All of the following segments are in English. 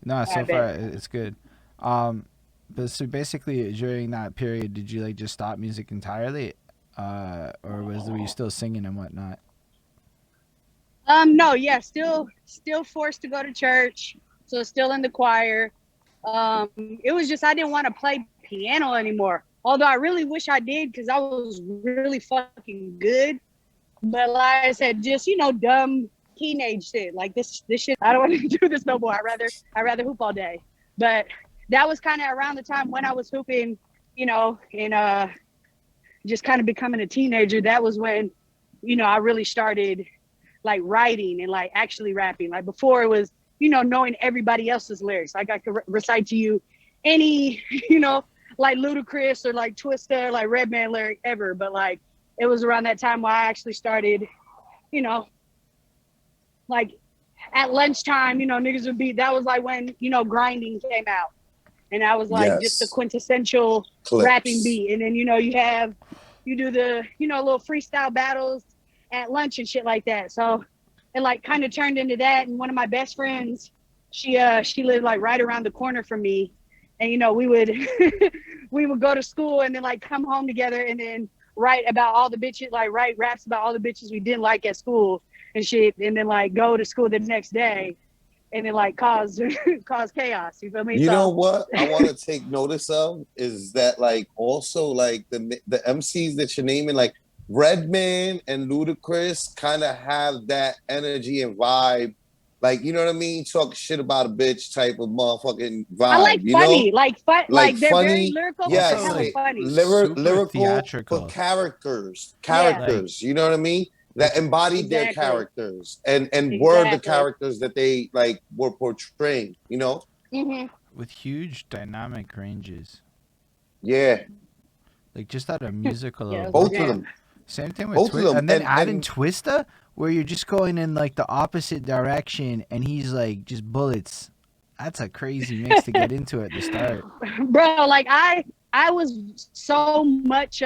No, I so far bet. it's good. But so basically during that period, did you like just stop music entirely, or were you still singing and whatnot? No, yeah, still forced to go to church, so still in the choir. It was just I didn't want to play piano anymore. Although I really wish I did because I was really fucking good. But like I said, just dumb teenage shit. Like this shit. I don't want to do this no more. I rather hoop all day. But that was kind of around the time when I was hooping, and just kind of becoming a teenager. That was when, I really started like writing and like actually rapping. Like before it was, knowing everybody else's lyrics. Like I could recite to you any, like Ludacris or like Twista, like Redman lyric ever. But like it was around that time where I actually started, you know, like at lunchtime, niggas would be, that was like when, grinding came out. And that was like just the Yes. quintessential rapping Clips. beat. And then, you do the, little freestyle battles at lunch and shit like that. So it like kind of turned into that. And one of my best friends, she lived like right around the corner from me. And, we would, we would go to school and then like come home together and then write about all the bitches, like write raps about all the bitches we didn't like at school and shit. And then like go to school the next day and then like cause cause chaos. You feel me? You know So what I want to take notice of is that like also like the MCs that you're naming, like Redman and Ludacris kind of have that energy and vibe. Like, you know what I mean? Talk shit about a bitch type of motherfucking I vibe, like you know? funny, like fun, Like like they're very funny, lyrical, but they're Also, yes, hella like funny. super lyrical, but theatrical. characters, Yeah, Like characters, you know what I mean? That with embodied their exactly, characters and were the exactly. characters that they like were portraying, you know? Hmm. with huge dynamic ranges. Yeah, Like just at a musical Yeah, it was a level. both of jam. them. Same thing with Both of Twist, them. and then add in And Twista, where you're just going in like the opposite direction, and he's like just bullets. That's a crazy mix to get into at the start. Bro, like I was so much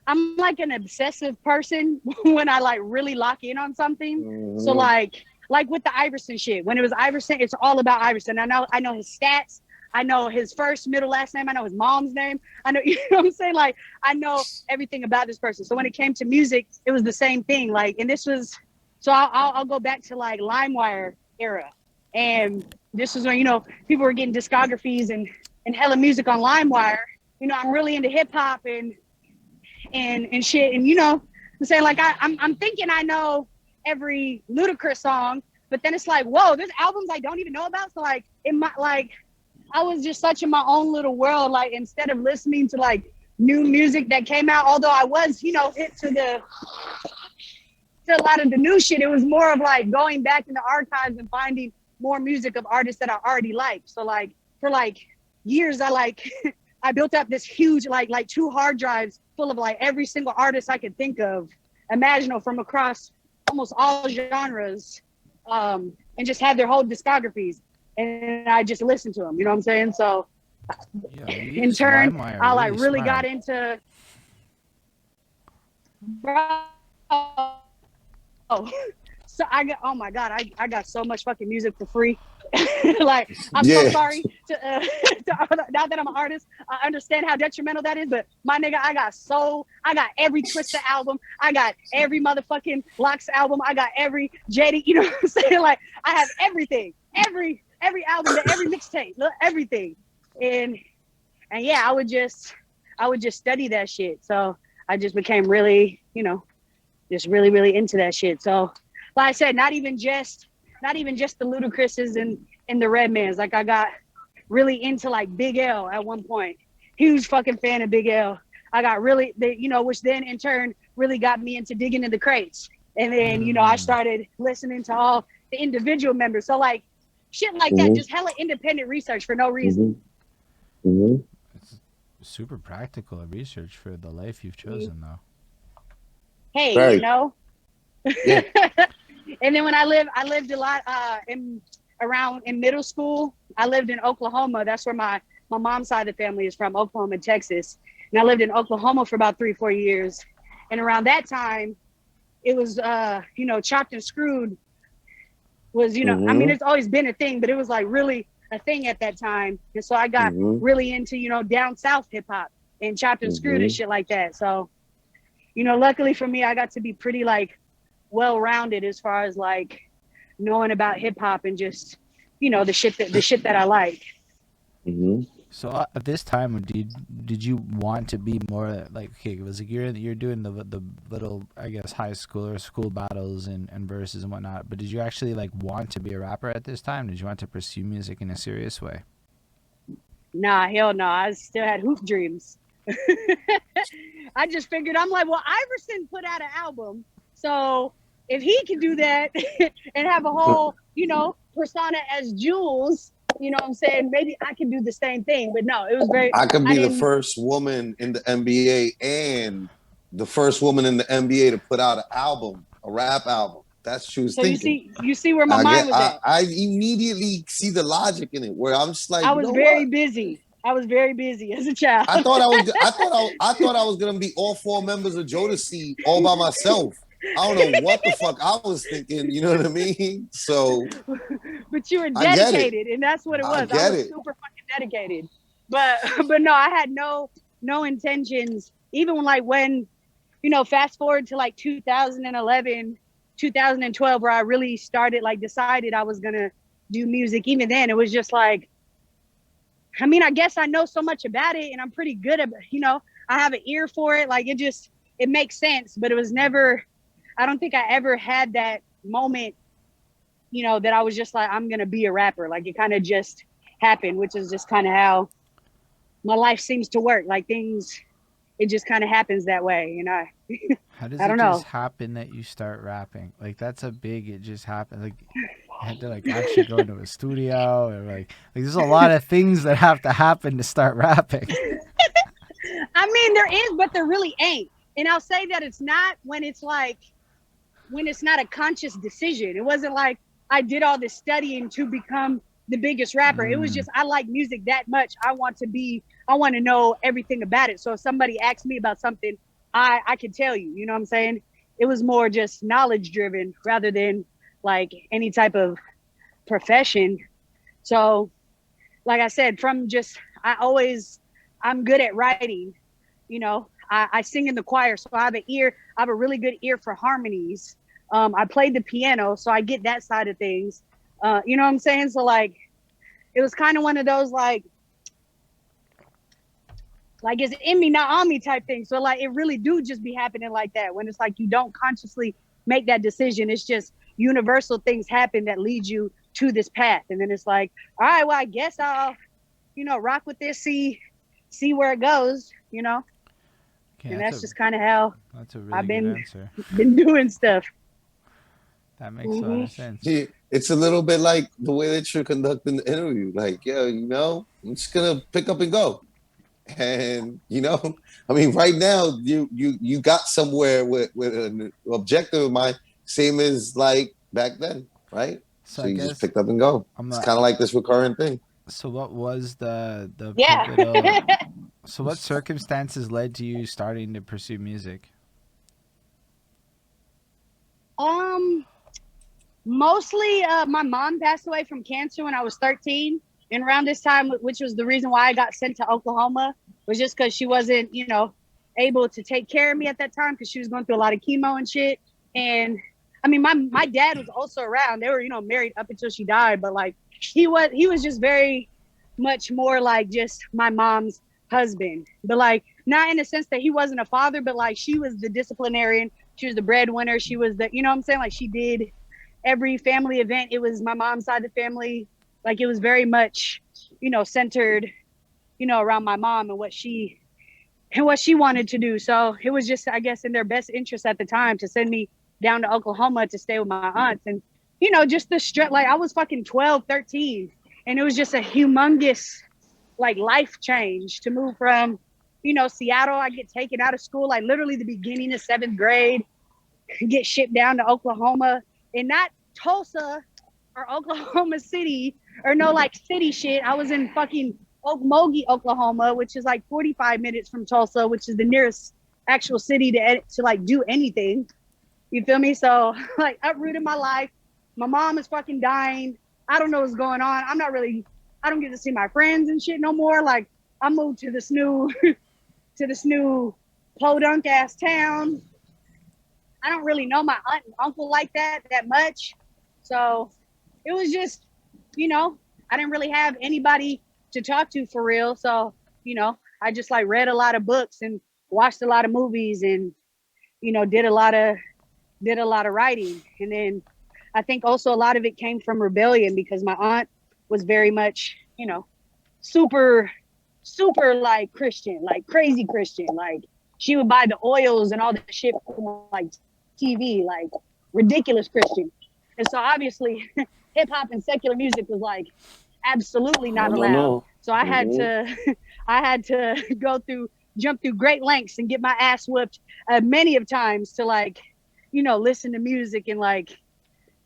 I'm like an obsessive person when I like really lock in on something. So mhm. like with the Iverson shit. When it was Iverson, it's all about Iverson. I know his stats. I know his first, middle, last name. I know his mom's name. I know, you know what I'm saying? Like I know everything about this person. So when it came to music, it was the same thing. Like, and this was, so I'll go back to like LimeWire era. And this was when, people were getting discographies and hella music on LimeWire. I'm really into hip hop and shit. And I'm saying like I'm thinking I know every Ludacris song, but then it's like, whoa, there's albums I don't even know about. So like it might like I was just such in my own little world. Like instead of listening to like new music that came out, although I was, hit to a lot of the new shit, it was more of like going back in the archives and finding more music of artists that I already liked. So like for like years I like I built up this huge like two hard drives full of like every single artist I could think of, imaginable from across almost all genres, and just had their whole discographies, and I just listened to them. You know what I'm saying? So Yeah, you in use turn, LimeWire I like really really got smart. into, bro. So I got, oh my god, I got so much fucking music for free. Like I'm so Yeah. sorry now that I'm an artist, I understand how detrimental that is. But my nigga, I got every Twista album, I got every motherfucking Locks album, I got every JD. You know what I'm saying? Like I have everything, every album, every mixtape, everything. And yeah, I would just study that shit. So I just became really, just really, really into that shit. So, like I said, not even just the Ludacris's and the Redmans. Like I got really into like Big L at one point. Huge fucking fan of Big L. I got really, which then in turn really got me into digging in the crates. And then, I Mm, started listening to all the individual members. So like shit like that, Mhm. just hella independent research for no reason. Mhm. Mhm. it's super practical research for the life you've chosen, though. Hey, Right. Yeah. And then when I lived a lot in around in middle school. I lived in Oklahoma. That's where my mom's side of the family is from, Oklahoma and Texas. And I lived in Oklahoma for about 3-4 years. And around that time, it was chopped and screwed was, you know, I mean, Mm-hmm. it's always been a thing, but it was like really a thing at that time. And so I got Mm-hmm. really into, you know, down south hip hop and chopped and screwed and Mm-hmm. shit like that. So, you know, luckily for me, I got to be pretty like well-rounded as far as like knowing about hip hop and just, you know, the shit that I like. Mm-hmm. So at this time, did you want to be more like, okay, it was like you're doing the little, I guess, high school or school battles and verses and whatnot, but did you actually like want to be a rapper at this time? Did you want to pursue music in a serious way? Nah, hell no. I still had hoop dreams. I just figured, I'm like, well, Iverson put out an album. So if he can do that and have a whole, you know, persona as Jules, you know what I'm saying? Maybe I can do the same thing. But no, it was very, I could I be the didn't, first woman in the NBA and the first woman in the NBA to put out an album, a rap album. That's what she was so thinking. you see where my mind was at. I immediately see the logic in it, where I'm just like, I you was know very what? busy. I was very busy as a child. I thought I was gonna be all four members of Jodeci all by myself. I don't know what the fuck I was thinking. You know what I mean? So But you were I get it. dedicated, and that's what it I was. I get was it. super fucking dedicated. But no, I had no intentions. Even when, you know, fast forward to like 2011, 2012, where I really started, like, decided I was gonna do music. Even then, it was just like, I mean, I guess I know so much about it, and I'm pretty good at, you know, I have an ear for it. Like, it makes sense. But it was never, I don't think I ever had that moment, you know, that I was just like, I'm going to be a rapper. Like, it kind of just happened, which is just kind of how my life seems to work. Like, things, it just kind of happens that way. You know, How does I it don't know. just happen that you start rapping? Like, that's a big, it just happened. Like, you had to like actually go into a studio, or like there's a lot of things that have to happen to start rapping. I mean, there is, but there really ain't. And I'll say that it's not when it's not a conscious decision. It wasn't like I did all this studying to become the biggest rapper. It was just, I like music that much. I want to know everything about it. So if somebody asks me about something, I can tell you, you know what I'm saying? It was more just knowledge driven rather than like any type of profession. So like I said, I'm good at writing, you know, I sing in the choir. So I have a really good ear for harmonies. I played the piano, so I get that side of things. You know what I'm saying? So like, it was kind of one of those like it's in me, not on me type thing. So like, it really do just be happening like that, when it's like you don't consciously make that decision. It's just universal things happen that lead you to this path. And then it's like, all right, well, I guess I'll, you know, rock with this, see where it goes, you know? Okay, And that's just kind of how that's a really I've good answer. been doing stuff. That makes a lot of sense. It's a little bit like the way that you're conducting the interview. Like, yeah, you know, I'm just gonna pick up and go. And you know, I mean, right now you got somewhere with an objective of mine, same as like back then, right? So you just picked up and go. It's kind of like this recurring thing. So what was the Yeah. pivotal? So what circumstances led to you starting to pursue music? Mostly my mom passed away from cancer when I was 13. And around this time, which was the reason why I got sent to Oklahoma, was just because she wasn't, you know, able to take care of me at that time, because she was going through a lot of chemo and shit. And I mean, my dad was also around. They were, you know, married up until she died. But like, he was just very much more like just my mom's husband. But like, not in the sense that he wasn't a father, but like, she was the disciplinarian. She was the breadwinner. She was the, you know what I'm saying? Like, she did every family event. It was my mom's side of the family. Like, it was very much, you know, centered, you know, around my mom and what she wanted to do. So it was just, I guess, in their best interest at the time to send me down to Oklahoma to stay with my aunts. And, you know, just the stress, like, I was fucking 12, 13. And it was just a humongous, like, life change to move from, you know, Seattle. I get taken out of school, like literally the beginning of 7th grade, get shipped down to Oklahoma, and not Tulsa or Oklahoma City or no like city shit. I was in fucking Okmulgee, Oklahoma, which is like 45 minutes from Tulsa, which is the nearest actual city to like do anything. You feel me? So like, uprooted my life, My mom is fucking dying. I don't know what's going on. I don't get to see my friends and shit no more. Like, I moved to this new, to this new podunk ass town. I don't really know my aunt and uncle like that much. So it was just, I didn't really have anybody to talk to for real. So, I just like read a lot of books and watched a lot of movies and, did a lot of writing. And then I think also a lot of it came from rebellion because my aunt was very much, super, super like Christian, like crazy Christian. Like she would buy the oils and all the shit from like TV, like ridiculous Christian. And so obviously hip hop and secular music was like absolutely not allowed. So I had to jump through great lengths and get my ass whooped many of times to like, listen to music, and like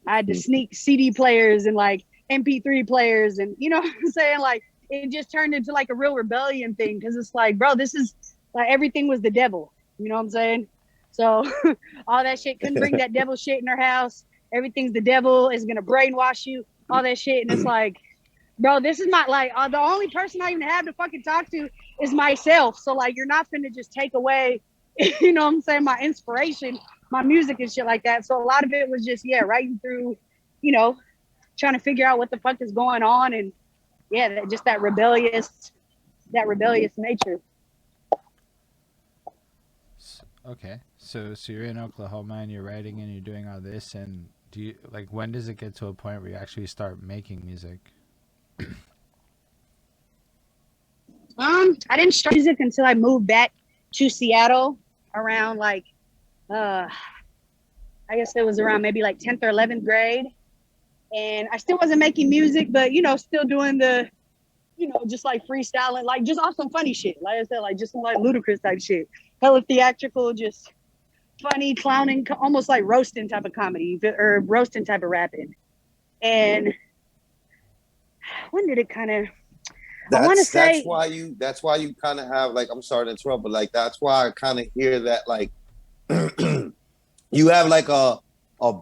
I had to sneak CD players and like MP3 players, and you know what I'm saying? Like it just turned into like a real rebellion thing because it's like, bro, this is like everything was the devil. You know what I'm saying? So all that shit, couldn't bring that devil shit in our house. Everything's the devil, is gonna brainwash you, all that shit. And it's like, bro, this is not like the only person I even have to fucking talk to is myself. So like, you're not finna just take away, you know what I'm saying, my inspiration, my music and shit like that. So a lot of it was just, writing through, trying to figure out what the fuck is going on. And just that rebellious nature. Okay. So you're in Oklahoma and you're writing and you're doing all this, and do you like, when does it get to a point where you actually start making music? I didn't start music until I moved back to Seattle around like I guess it was around maybe like 10th or 11th grade. And I still wasn't making music, but still doing the, just like freestyling, like just off some funny shit. Like I said, like just some like ludicrous type shit. Hella theatrical, just funny, clowning, almost like roasting type of comedy or roasting type of rapping. And when did it kind of, I want to say that's why you kind of have like, I'm sorry to interrupt, but like that's why I kind of hear that like you have like a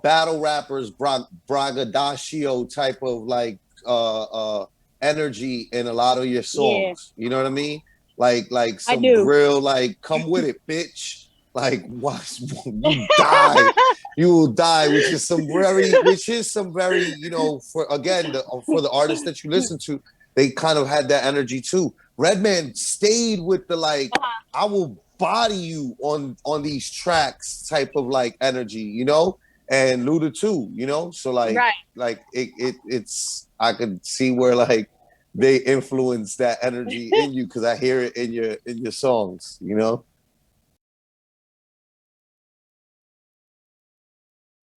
battle rapper's braggadocio type of like energy in a lot of your songs. You know what I mean? Like some real like come with it, bitch. Like what you die, you will die, which is some very, for again for the artists that you listen to, they kind of had that energy too. Redman stayed with the like, I will body you on these tracks type of like energy, and Luda too, So like, like it's I could see where like they influence that energy in you because I hear it in your songs,